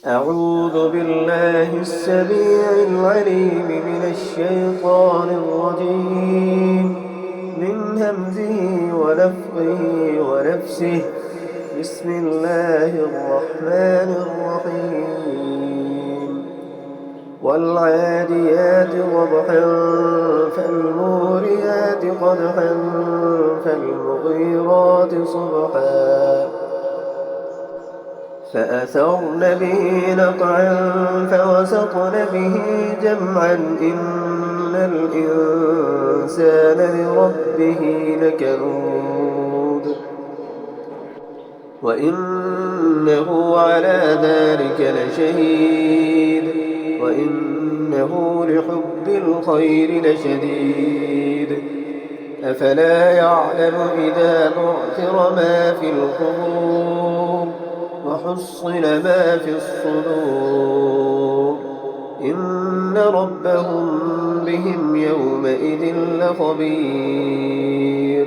أعوذ بالله السميع العليم من الشيطان الرجيم من همزه ونفخه ونفسه. بسم الله الرحمن الرحيم. والعاديات ضبحا فالموريات قدحا فالمغيرات صبحا فأثرن به نقعا فوسطن به جمعا إن الإنسان لربه لكنود وإنه على ذلك لشهيد وإنه لحب الخير لشديد أفلا يعلم إذا بعثر ما في القبور وحصل ما في الصدور إن ربهم بهم يومئذ لخبير.